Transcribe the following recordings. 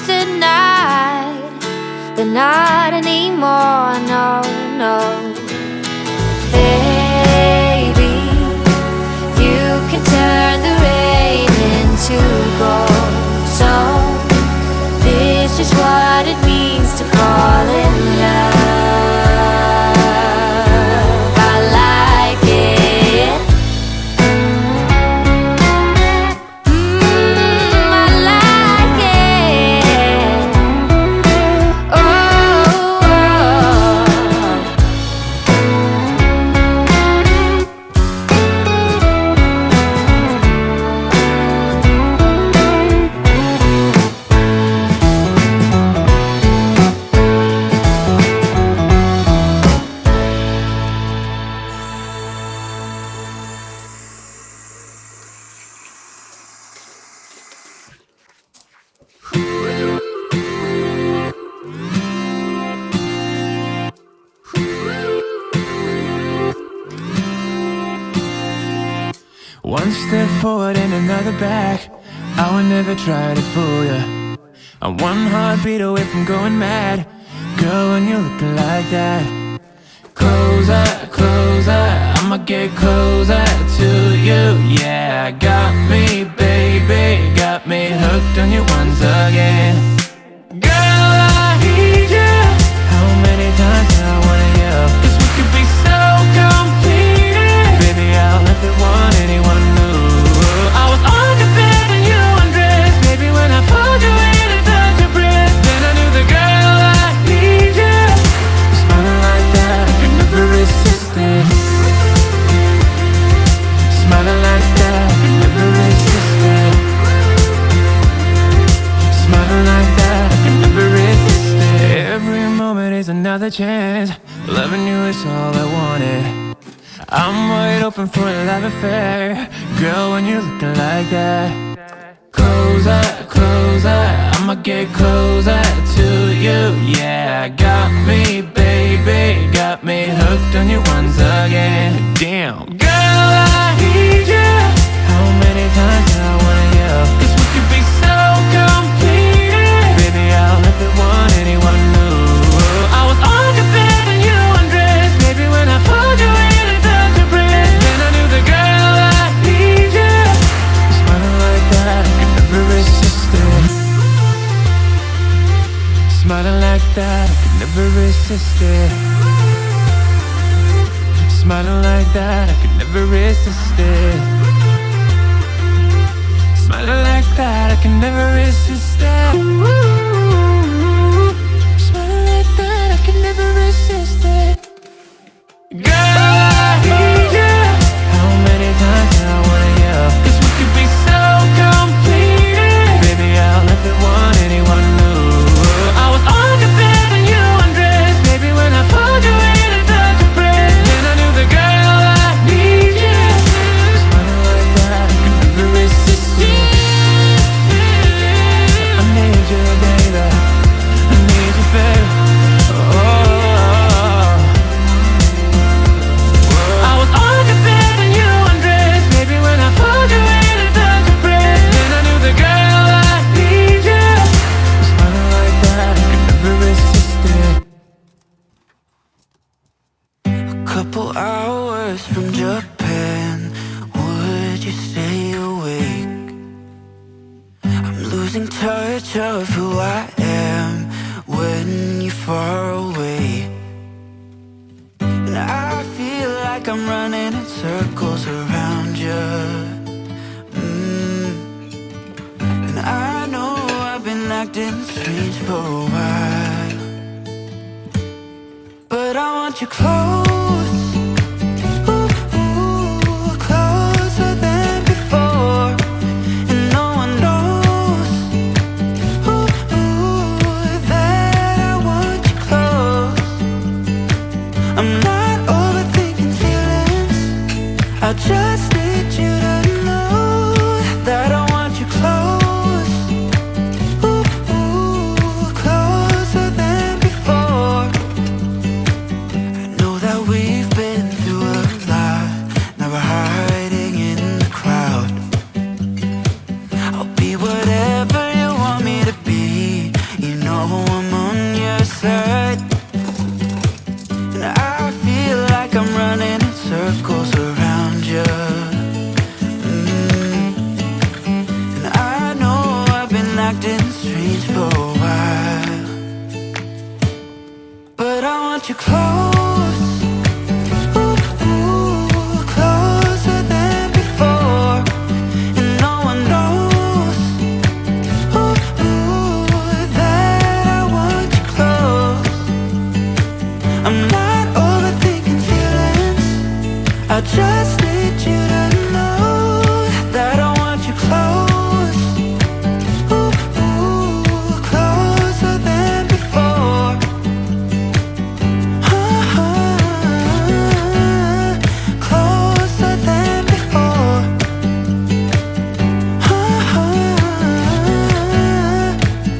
the night, but not anymore, no, no. Baby, you can turn the rain into gold. So this is what it means to fall in love. I like it. I like it. Oh, One step forward and another back, I would never try to fool ya. I'm one heartbeat away from going mad. Girl, when you're looking like that, closer, closer, I'ma get closer to you. Yeah, got me, baby, got me hooked on you once again. Girl, I need you. How many times do I wanna yell? 'Cause we could be so complete. Baby, I'll never want anyone new. I was on the bed and you undressed. Baby, when I pulled you in and felt your breath, then I knew the girl I need you. You're smiling like that, I could never resist it. Smiling like that, I could never resist it. Smiling like that, I could never resist it. Every moment is another chance. Loving you is all I wanted. I'm wide open for a love affair. Girl, when you're looking like that, closer, closer, I'ma get closer to you. Yeah, got me, baby, got me hooked on you once again. Damn, girl, I need you. How many times do I wanna yell? 'Cause we could be so complete. Baby, I'll never want anyone new. I was on the bed and you undressed. Baby, when I pulled you in and felt your breath, then I knew the girl I need you. You're smiling like that, I could never resist it. Smiling like that, I could never resist it. Smiling like that, I could never resist it. Smiling like that, I can never resist it. Smiling like that, I can never resist it. Girl, I need you. How many times do I wanna yell? 'Cause we could be so complete. Baby, I'll never want anyone new. I was on the bed and you undressed. Baby, when I pulled you in and felt your breath, then I knew the girl I need you. Smiling like that, I can never resist it. I need you, baby. I need you, baby. Oh. I was on the bed and you undressed. Baby, when I pulled you in and felt your breath, then I knew the girl I need you. Smiling like that, I could never resist it. A couple hours from Japan, would you stay awake? I'm losing touch of who I am when you're far away. And I feel like I'm running in circles around you. And I know I've been acting strange for a while, but I want you close. Ooh, ooh, closer than before. And no one knows, ooh, ooh, that I want you close. I'm not overthinking feelings, I just need you to know that I want you close. Ooh, ooh, closer than before. I know that we've been through a lot, now we're hiding in the crowd. I'll be whatever you want me to be, just need you to know that I want you close. Ooh, ooh, closer than before. Closer than before.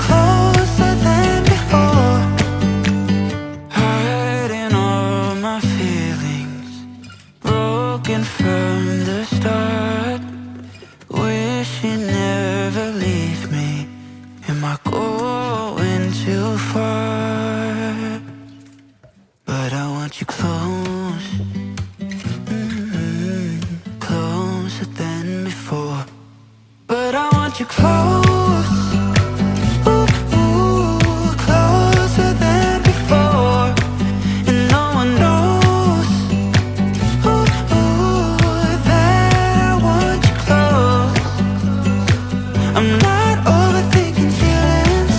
Closer than before. Hiding all my feelings, broken from the start. Wish you never leave me. Am I going too far? But I want you close, closer than before. But I want you close, ooh, ooh, closer than before. And no one knows, ooh, ooh, that I want you close. I'm not overthinking feelings,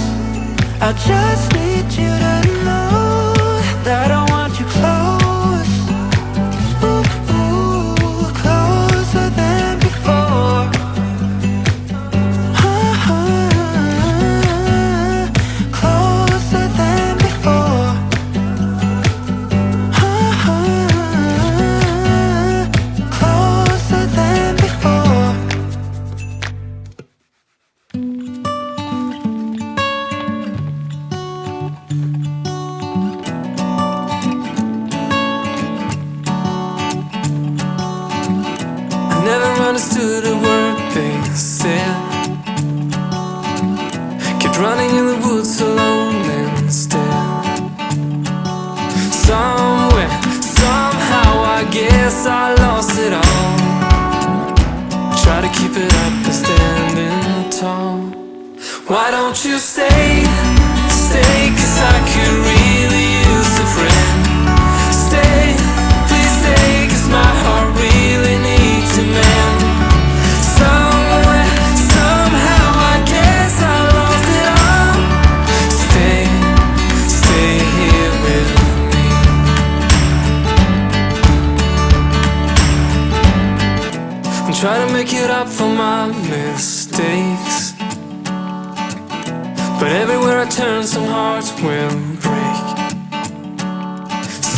I just need you to know that I want you close. Ooh, ooh, closer than before. Closer than before. Closer than before. I never understood a word they said. Kept running in the woods alone instead. Somewhere, somehow, I guess I lost it all. Try to keep it up and standing tall. Why don't you stay, stay, 'cause I could really use a friend. Stay, please stay, 'cause my heart really needs a man. Somewhere, somehow, I guess I lost it all. Stay, stay here with me. I'm trying to make it up for my mistakes, but everywhere I turn, some hearts will break.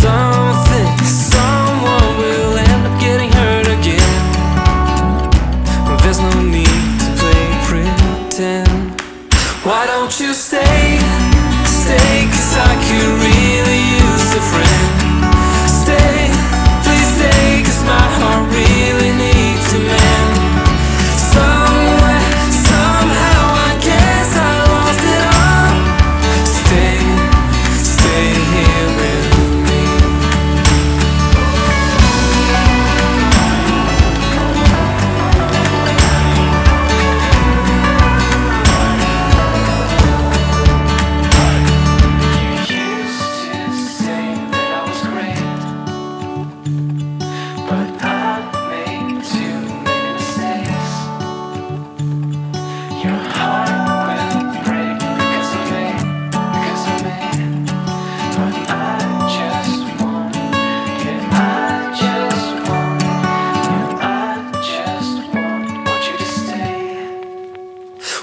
Something, someone will end up getting hurt again. There's no need to play pretend. Why don't you stay, stay, 'cause I could really use a friend. Stay, please stay, 'cause my heart really needs a man. Somewhere, somehow, I guess I lost it all. Stay, stay here with me.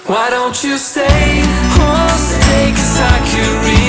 Why don't you stay, oh stay, 'cause I could really